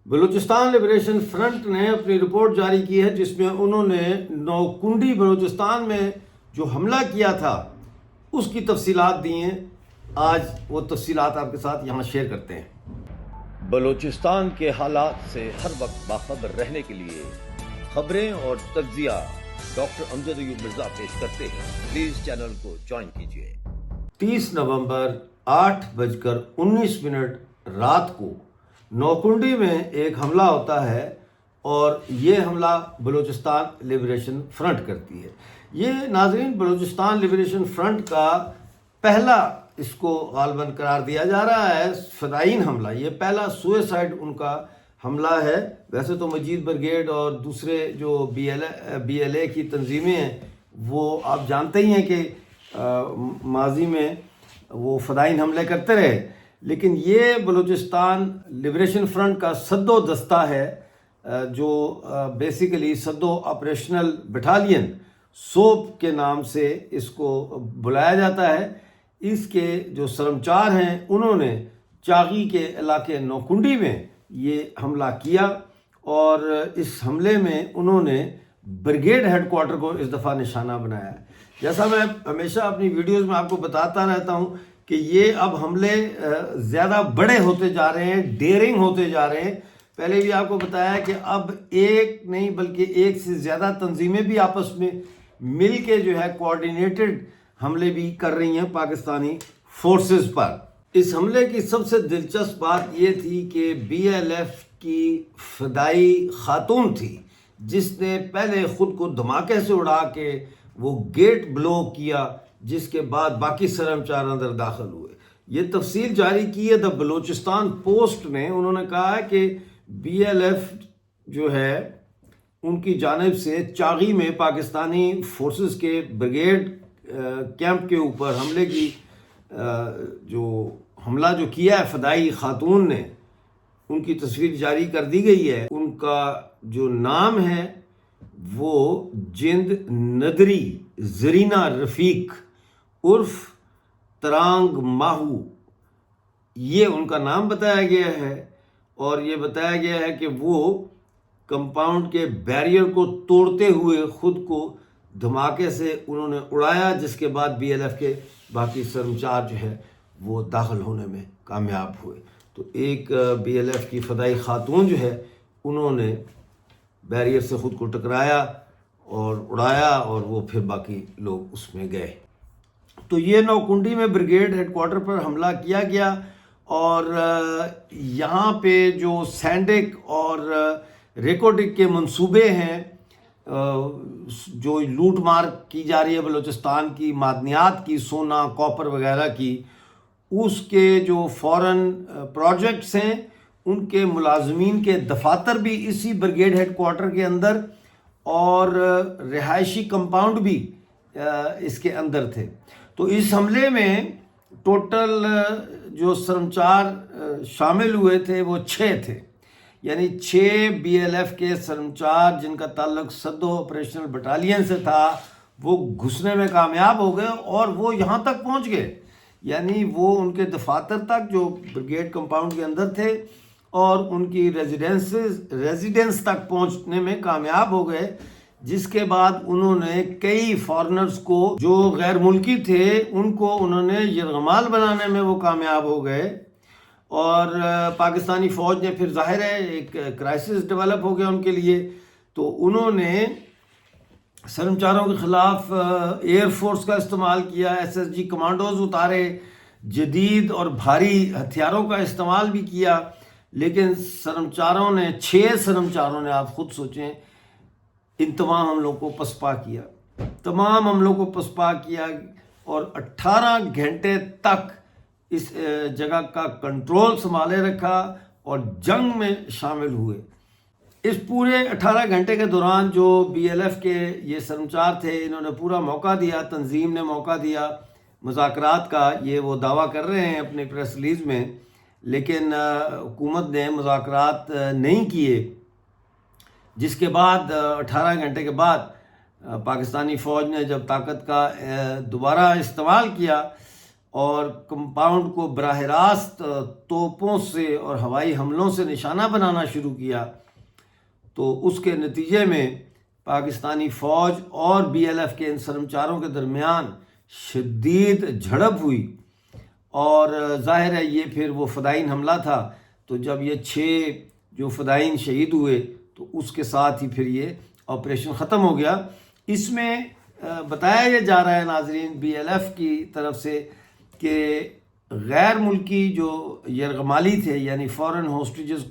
Balochistan liberation front نے اپنی report جاری کی ہے جس میں انہوں نے نوکنڈی بلوچستان میں جو حملہ کیا تھا اس کی تفصیلات دی ہیں۔ آج وہ تفصیلات آپ کے ساتھ یہاں شیئر کرتے ہیں۔ بلوچستان کے حالات سے ہر وقت باخبر رہنے کے لیے خبریں اور تجزیہ ڈاکٹر امجد ایوب مرزا پیش کرتے ہیں۔ پلیز چینل کو جوائن کیجیے۔ 30 نومبر 8:19 رات کو نوکنڈی میں ایک حملہ ہوتا ہے اور یہ حملہ بلوچستان لبریشن فرنٹ کرتی ہے۔ یہ ناظرین بلوچستان لبریشن فرنٹ کا پہلا اس کو غالباً قرار دیا جا رہا ہے فدائین حملہ۔ یہ پہلا سوئسائڈ ان کا حملہ ہے۔ ویسے تو مجید بریگیڈ اور دوسرے جو بی ایل اے کی تنظیمیں ہیں وہ آپ جانتے ہی ہیں کہ ماضی میں وہ فدائین حملے کرتے رہے، لیکن یہ بلوچستان لبریشن فرنٹ کا صدو دستہ ہے جو بیسیکلی صدو آپریشنل بٹالین سوپ کے نام سے اس کو بلایا جاتا ہے۔ اس کے جو سرمچار ہیں انہوں نے چاغی کے علاقے نوکنڈی میں یہ حملہ کیا اور اس حملے میں انہوں نے بریگیڈ ہیڈ کوارٹر کو اس دفعہ نشانہ بنایا ہے۔ جیسا میں ہمیشہ اپنی ویڈیوز میں آپ کو بتاتا رہتا ہوں کہ یہ اب حملے زیادہ بڑے ہوتے جا رہے ہیں، ڈیرنگ ہوتے جا رہے ہیں۔ پہلے بھی آپ کو بتایا کہ اب ایک نہیں بلکہ ایک سے زیادہ تنظیمیں بھی آپس میں مل کے جو ہے کوآرڈینیٹڈ حملے بھی کر رہی ہیں پاکستانی فورسز پر۔ اس حملے کی سب سے دلچسپ بات یہ تھی کہ بی ایل ایف کی فدائی خاتون تھی جس نے پہلے خود کو دھماکے سے اڑا کے وہ گیٹ بلو کیا، جس کے بعد باقی سرمچار اندر داخل ہوئے۔ یہ تفصیل جاری کی ہے دا بلوچستان پوسٹ نے۔ انہوں نے کہا ہے کہ بی ایل ایف جو ہے ان کی جانب سے چاغی میں پاکستانی فورسز کے بریگیڈ کیمپ کے اوپر حملے کی جو حملہ جو کیا ہے فدائی خاتون نے، ان کی تصویر جاری کر دی گئی ہے۔ ان کا جو نام ہے وہ جند ندری زرینہ رفیق عرف ترانگ ماہو، یہ ان کا نام بتایا گیا ہے اور یہ بتایا گیا ہے کہ وہ کمپاؤنڈ کے بیریئر کو توڑتے ہوئے خود کو دھماکے سے انہوں نے اڑایا، جس کے بعد بی ایل ایف کے باقی سرمچار جو ہے وہ داخل ہونے میں کامیاب ہوئے۔ تو ایک بی ایل ایف کی فدائی خاتون جو ہے انہوں نے بیریئر سے خود کو ٹکرایا اور اڑایا اور وہ پھر باقی لوگ اس میں گئے۔ تو یہ نوکنڈی میں بریگیڈ ہیڈ کوارٹر پر حملہ کیا گیا اور یہاں پہ جو سینڈک اور ریکوڈک کے منصوبے ہیں، جو لوٹ مار کی جا رہی ہے بلوچستان کی معدنیات کی، سونا کاپر وغیرہ کی، اس کے جو فورن پروجیکٹس ہیں ان کے ملازمین کے دفاتر بھی اسی بریگیڈ ہیڈ کوارٹر کے اندر اور رہائشی کمپاؤنڈ بھی اس کے اندر تھے۔ تو اس حملے میں ٹوٹل جو سرمچار شامل ہوئے تھے وہ 6 تھے، یعنی 6 بی ایل ایف کے سرمچار جن کا تعلق صدو آپریشنل بٹالین سے تھا وہ گھسنے میں کامیاب ہو گئے اور وہ یہاں تک پہنچ گئے، یعنی وہ ان کے دفاتر تک جو بریگیڈ کمپاؤنڈ کے اندر تھے اور ان کی ریزیڈنس تک پہنچنے میں کامیاب ہو گئے، جس کے بعد انہوں نے کئی فارنرز کو جو غیر ملکی تھے ان کو انہوں نے یرغمال بنانے میں وہ کامیاب ہو گئے اور پاکستانی فوج نے پھر ظاہر ہے ایک کرائسس ڈیولپ ہو گیا ان کے لیے، تو انہوں نے سرمچاروں کے خلاف ایئر فورس کا استعمال کیا، ایس ایس جی کمانڈوز اتارے، جدید اور بھاری ہتھیاروں کا استعمال بھی کیا، لیکن سرمچاروں نے 6 سرمچاروں نے آپ خود سوچیں ان تمام حملوں کو پسپا کیا، تمام حملوں کو پسپا کیا اور 18 گھنٹے تک اس جگہ کا کنٹرول سنبھالے رکھا اور جنگ میں شامل ہوئے۔ اس پورے 18 گھنٹے کے دوران جو بی ایل ایف کے یہ سرمچار تھے انہوں نے پورا موقع دیا، تنظیم نے موقع دیا مذاکرات کا، یہ وہ دعویٰ کر رہے ہیں اپنی پریس ریلیز میں، لیکن حکومت نے مذاکرات نہیں کیے، جس کے بعد 18 گھنٹے کے بعد پاکستانی فوج نے جب طاقت کا دوبارہ استعمال کیا اور کمپاؤنڈ کو براہ راست توپوں سے اور ہوائی حملوں سے نشانہ بنانا شروع کیا، تو اس کے نتیجے میں پاکستانی فوج اور بی ایل ایف کے ان سرمچاروں کے درمیان شدید جھڑپ ہوئی، اور ظاہر ہے یہ پھر وہ فدائین حملہ تھا، تو جب یہ 6 جو فدائین شہید ہوئے تو اس کے ساتھ ہی پھر یہ آپریشن ختم ہو گیا۔ اس میں بتایا یہ جا رہا ہے ناظرین بی ایل ایف کی طرف سے کہ غیر ملکی جو یرغمالی تھے، یعنی فورن ہوسٹیجز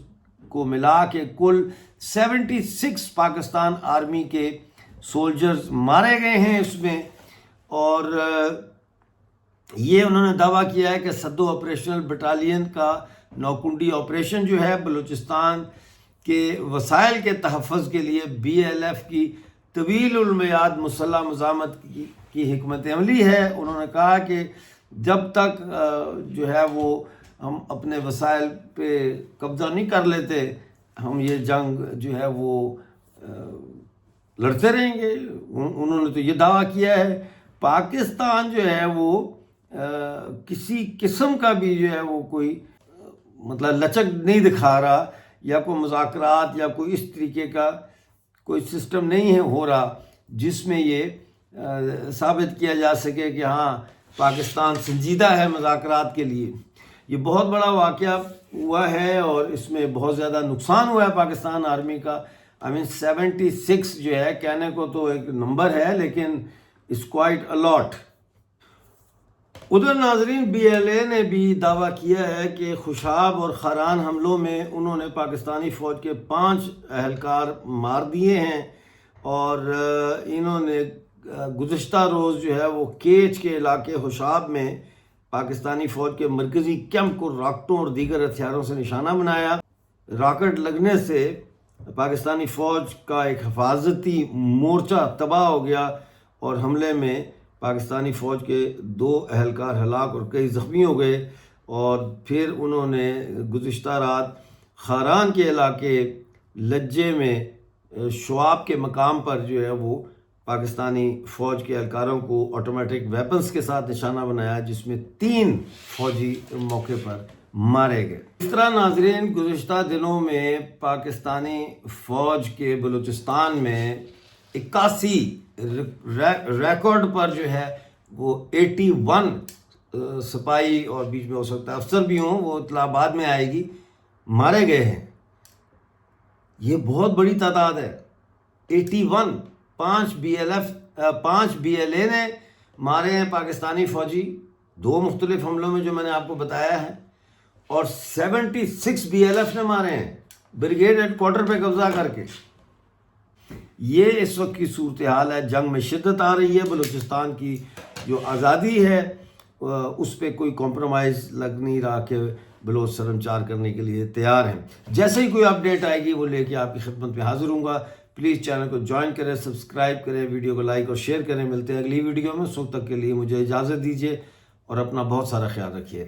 کو ملا کے کل 76 پاکستان آرمی کے سولجرز مارے گئے ہیں اس میں، اور یہ انہوں نے دعویٰ کیا ہے کہ صدو آپریشنل بٹالین کا نوکنڈی آپریشن جو ہے بلوچستان کے وسائل کے تحفظ کے لیے بی ایل ایف کی طویل المیعاد مسلح مزاحمت کی حکمت عملی ہے۔ انہوں نے کہا کہ جب تک جو ہے وہ ہم اپنے وسائل پہ قبضہ نہیں کر لیتے، ہم یہ جنگ جو ہے وہ لڑتے رہیں گے۔ انہوں نے تو یہ دعویٰ کیا ہے پاکستان جو ہے وہ کسی قسم کا بھی جو ہے وہ کوئی مطلب لچک نہیں دکھا رہا، یا کوئی مذاکرات یا کوئی اس طریقے کا کوئی سسٹم نہیں ہے ہو رہا جس میں یہ ثابت کیا جا سکے کہ ہاں پاکستان سنجیدہ ہے مذاکرات کے لیے۔ یہ بہت بڑا واقعہ ہوا ہے اور اس میں بہت زیادہ نقصان ہوا ہے پاکستان آرمی کا۔ 76 جو ہے کہنے کو تو ایک نمبر ہے، لیکن it's quite a lot۔ ادھر ناظرین بی ایل اے نے بھی دعویٰ کیا ہے کہ خوشاب اور خاران حملوں میں انہوں نے پاکستانی فوج کے 5 اہلکار مار دیے ہیں، اور انہوں نے گزشتہ روز جو ہے وہ کیچ کے علاقے خوشاب میں پاکستانی فوج کے مرکزی کیمپ کو راکٹوں اور دیگر ہتھیاروں سے نشانہ بنایا۔ راکٹ لگنے سے پاکستانی فوج کا ایک حفاظتی مورچہ تباہ ہو گیا، اور حملے میں پاکستانی فوج کے 2 اہلکار ہلاک اور کئی زخمی ہو گئے۔ اور پھر انہوں نے گزشتہ رات خاران کے علاقے لجے میں شعاب کے مقام پر جو ہے وہ پاکستانی فوج کے اہلکاروں کو آٹومیٹک ویپنز کے ساتھ نشانہ بنایا، جس میں 3 فوجی موقع پر مارے گئے۔ اس طرح ناظرین گزشتہ دنوں میں پاکستانی فوج کے بلوچستان میں 81 ریکارڈ پر جو ہے وہ 81 سپاہی، اور بیچ میں ہو سکتا ہے افسر بھی ہوں، وہ اطلاع بعد میں آئے گی، مارے گئے ہیں۔ یہ بہت بڑی تعداد ہے۔ 81 5 بی ایل اے نے مارے ہیں پاکستانی فوجی 2 مختلف حملوں میں جو میں نے آپ کو بتایا ہے، اور 76 بی ایل ایف نے مارے ہیں بریگیڈ ہیڈ کوارٹر پہ قبضہ کر کے۔ یہ اس وقت کی صورتحال ہے۔ جنگ میں شدت آ رہی ہے، بلوچستان کی جو آزادی ہے اس پہ کوئی کمپرومائز لگ نہیں رہا کہ بلوچ شرمچار کرنے کے لیے تیار ہیں۔ جیسے ہی کوئی اپڈیٹ آئے گی وہ لے کے آپ کی خدمت پہ حاضر ہوں گا۔ پلیز چینل کو جوائن کریں، سبسکرائب کریں، ویڈیو کو لائک اور شیئر کریں۔ ملتے ہیں اگلی ویڈیو میں، اس وقت تک کے لیے مجھے اجازت دیجیے اور اپنا بہت سارا خیال رکھیے۔